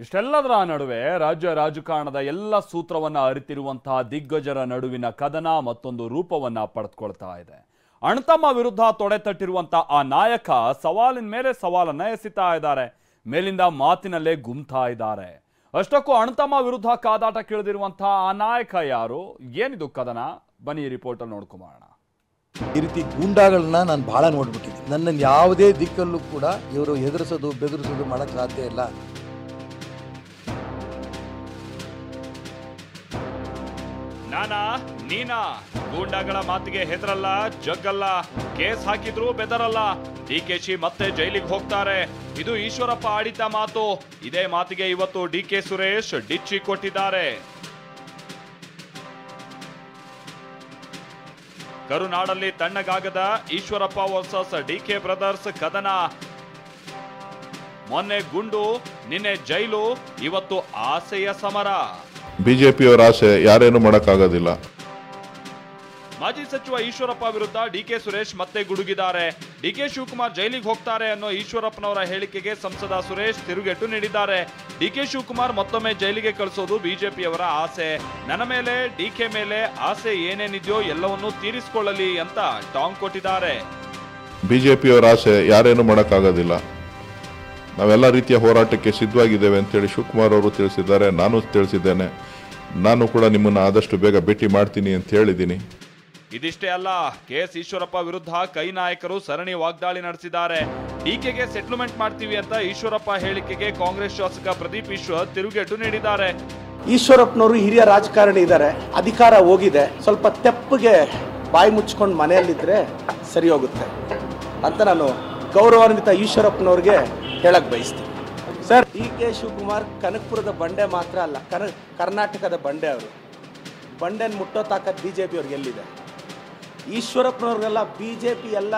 ಇಷ್ಟೆಲ್ಲದರ ನಡುವೆ ರಾಜ್ಯ ರಾಜಕಾರಣದ ಎಲ್ಲ ಸೂತ್ರವನ್ನ ಅರಿತಿರುವಂತಹ ದಿಗ್ಗಜರ ನಡುವಿನ ಕದನ ಮತ್ತೊಂದು ರೂಪವನ್ನ ಪಡೆದುಕೊಳ್ತಾ ಇದೆ. ಅಣ್ತಮ್ಮ ವಿರುದ್ಧ ತೊಡೆತಟ್ಟಿರುವಂತಹ ಆ ನಾಯಕ ಸವಾಲಿನ ಮೇಲೆ ಸವಾಲನ್ನ ಎಸಿತಾ ಇದ್ದಾರೆ. ಮೇಲಿಂದ ಮಾತಿನಲ್ಲೇ ಗುಮ್ತಾ ಇದ್ದಾರೆ. ಅಷ್ಟಕ್ಕೂ ಅಣ್ತಮ್ಮ ವಿರುದ್ಧ ಕಾದಾಟ ಕೇಳಿದಿರುವಂತಹ ಆ ನಾಯಕ ಯಾರು, ಏನಿದು ಕದನ, ಬನ್ನಿ ರಿಪೋರ್ಟ್ ಅಲ್ಲಿ ನೋಡ್ಕೊಂಬೋಣ. ಈ ರೀತಿ ಗೂಂಡಾಗಳನ್ನ ನಾನು ಬಹಳ ನೋಡ್ಬಿಟ್ಟಿದ್ದೀನಿ. ನನ್ನನ್ನು ಯಾವುದೇ ದಿಕ್ಕಲ್ಲೂ ಕೂಡ ಇವರು ಎದುರಿಸೋದು ಬೆದರಿಸೋದು ಮಾಡಕ್ ಸಾಧ್ಯ ಇಲ್ಲ. ನಾನಾ ನೀನಾ ಗೂಂಡಾಗಳ ಮಾತಿಗೆ ಹೆದರಲ್ಲ, ಜಗ್ಗಲ್ಲ, ಕೇಸ್ ಹಾಕಿದ್ರು ಬೆದರಲ್ಲ. ಡಿಕೆಶಿ ಮತ್ತೆ ಜೈಲಿಗೆ ಹೋಗ್ತಾರೆ. ಇದು ಈಶ್ವರಪ್ಪ ಆಡಿದ ಮಾತು. ಇದೇ ಮಾತಿಗೆ ಇವತ್ತು ಡಿಕೆ ಸುರೇಶ್ ಡಿಚ್ಚಿ ಕೊಟ್ಟಿದ್ದಾರೆ. ಕರುನಾಡಲ್ಲಿ ತಣ್ಣಗಾಗದ ಈಶ್ವರಪ್ಪ ವರ್ಸಸ್ ಡಿಕೆ ಬ್ರದರ್ಸ್ ಕದನ. ಮೊನ್ನೆ ಗುಂಡು, ನಿನ್ನೆ ಜೈಲು, ಇವತ್ತು ಆಸೆಯ ಸಮರ. ಬಿಜೆಪಿಯವರ ಆಸೆ ಯಾರೇನು ಮಾಡಕ್ಕಾಗೋದಿಲ್ಲ. ಮಾಜಿ ಸಚಿವ ಈಶ್ವರಪ್ಪ ವಿರುದ್ಧ ಡಿಕೆ ಸುರೇಶ್ ಮತ್ತೆ ಗುಡುಗಿದ್ದಾರೆ. ಡಿಕೆ ಶಿವಕುಮಾರ್ ಜೈಲಿಗೆ ಹೋಗ್ತಾರೆ ಅನ್ನೋ ಈಶ್ವರಪ್ಪನವರ ಹೇಳಿಕೆಗೆ ಸಂಸದ ಸುರೇಶ್ ತಿರುಗೇಟು ನೀಡಿದ್ದಾರೆ. ಡಿಕೆ ಶಿವಕುಮಾರ್ ಮತ್ತೊಮ್ಮೆ ಜೈಲಿಗೆ ಕಳಿಸೋದು ಬಿಜೆಪಿಯವರ ಆಸೆ. ನನ್ನ ಮೇಲೆ, ಡಿಕೆ ಮೇಲೆ ಆಸೆ ಏನೇನಿದೆಯೋ ಎಲ್ಲವನ್ನೂ ತೀರಿಸಿಕೊಳ್ಳಲಿ ಅಂತ ಟಾಂಗ್ ಕೊಟ್ಟಿದ್ದಾರೆ. ಬಿಜೆಪಿಯವರ ಆಸೆ ಯಾರೇನು ಮಾಡಕ್ಕಾಗೋದಿಲ್ಲ. ನಾವೆಲ್ಲ ರೀತಿಯ ಹೋರಾಟಕ್ಕೆ ಸಿದ್ಧವಾಗಿದ್ದೇವೆ ಅಂತೇಳಿ ಶಿವಕುಮಾರ್ ಅವರು ತಿಳಿಸಿದ್ದಾರೆ. ನಾನು ತಿಳಿಸಿದ್ದೇನೆ. ನಾನು ಕೂಡ ನಿಮ್ಮನ್ನು ಆದಷ್ಟು ಬೇಗ ಭೇಟಿ ಮಾಡ್ತೀನಿ ಅಂತ ಹೇಳಿದ್ದೀನಿ. ಇದಿಷ್ಟೇ ಅಲ್ಲ, ಕೆಎಸ್ ಈಶ್ವರಪ್ಪ ವಿರುದ್ಧ ಕೈ ನಾಯಕರು ಸರಣಿ ವಾಗ್ದಾಳಿ ನಡೆಸಿದ್ದಾರೆ. ಡಿಕೆಗೆ ಸೆಟ್ಲ್ಮೆಂಟ್ ಮಾಡ್ತೀವಿ ಅಂತ ಈಶ್ವರಪ್ಪ ಹೇಳಿಕೆಗೆ ಕಾಂಗ್ರೆಸ್ ಶಾಸಕ ಪ್ರದೀಪ್ ಈಶ್ವರ್ ತಿರುಗೇಟು ನೀಡಿದ್ದಾರೆ. ಈಶ್ವರಪ್ಪನವರು ಹಿರಿಯ ರಾಜಕಾರಣಿ ಇದ್ದಾರೆ, ಅಧಿಕಾರ ಹೋಗಿದೆ, ಸ್ವಲ್ಪ ತೆಪ್ಪಗೆ ಬಾಯಿ ಮುಚ್ಕೊಂಡು ಮನೆಯಲ್ಲಿದ್ರೆ ಸರಿ ಹೋಗುತ್ತೆ ಅಂತ ನಾನು ಗೌರವಾನ್ವಿತ ಈಶ್ವರಪ್ಪನವ್ರಿಗೆ ಹೇಳಕ್ ಬಯಸ್ತೀನಿ. ಸರ್, ಡಿಕೆ ಶಿವಕುಮಾರ್ ಕನಕಪುರದ ಬಂಡೆ ಮಾತ್ರ ಅಲ್ಲ, ಕರ್ನಾಟಕದ ಬಂಡೆ. ಅವರು ಬಂಡೆನ ಮುಟ್ಟೋ ತಾಕತ್ ಬಿಜೆಪಿ ಅವ್ರಿಗೆ ಎಲ್ಲಿದೆ? ಈಶ್ವರಪ್ಪನವ್ರಿಗೆಲ್ಲ ಬಿಜೆಪಿ ಎಲ್ಲ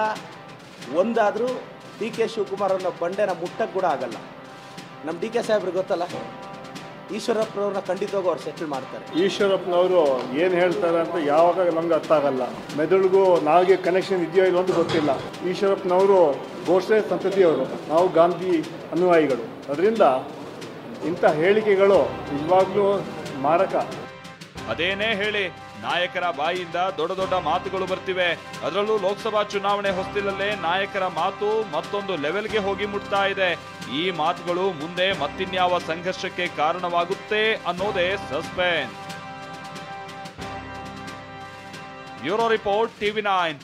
ಒಂದಾದರೂ ಡಿಕೆ ಶಿವಕುಮಾರ್ ಅನ್ನೋ ಬಂಡೆನ ಮುಟ್ಟಕ್ಕೆ ಕೂಡ ಆಗಲ್ಲ. ನಮ್ಮ ಡಿಕೆ ಸಾಹೇಬ್ರಿಗೆ ಗೊತ್ತಲ್ಲ, ಈಶ್ವರಪ್ಪನವ್ರನ್ನ ಖಂಡಿತವಾಗಿ ಅವ್ರು ಸೆಟಲ್ ಮಾಡ್ತಾರೆ. ಈಶ್ವರಪ್ಪನವರು ಏನು ಹೇಳ್ತಾರೆ ಅಂತ ಯಾವಾಗ ನಮ್ಗೆ ಅರ್ಥ ಆಗಲ್ಲ. ಮೆದುಳಿಗೂ ನಾವಿಗೆ ಕನೆಕ್ಷನ್ ಇದೆಯೋ ಇಲ್ಲ ಅಂತ ಗೊತ್ತಿಲ್ಲ. ಈಶ್ವರಪ್ಪನವರು ಗೋಡ್ಸೆ ಸಂತತಿಯವರು, ನಾವು ಗಾಂಧಿ ಅನುಯಾಯಿಗಳು. ಅದರಿಂದ ಇಂಥ ಹೇಳಿಕೆಗಳು ನಿಜವಾಗ್ಲೂ ಮಾರಕ. ಅದೇನೇ ಹೇಳಿ, ನಾಯಕರ ಬಾಯಿಯಿಂದ ದೊಡ್ಡ ದೊಡ್ಡ ಮಾತುಗಳು ಬರ್ತಿವೆ. ಅದರಲ್ಲೂ ಲೋಕಸಭಾ ಚುನಾವಣೆ ಹೊಸ್ತಿಲಲ್ಲೇ ನಾಯಕರ ಮಾತು ಮತ್ತೊಂದು ಲೆವೆಲ್ಗೆ ಹೋಗಿ ಮುಟ್ತಾ ಇದೆ. ಈ ಮಾತುಗಳು ಮುಂದೆ ಮತ್ತಿನ್ಯಾವ ಸಂಘರ್ಷಕ್ಕೆ ಕಾರಣವಾಗುತ್ತೆ ಅನ್ನೋದೇ ಸಸ್ಪೆನ್ಸ್. Bureau report, TV9.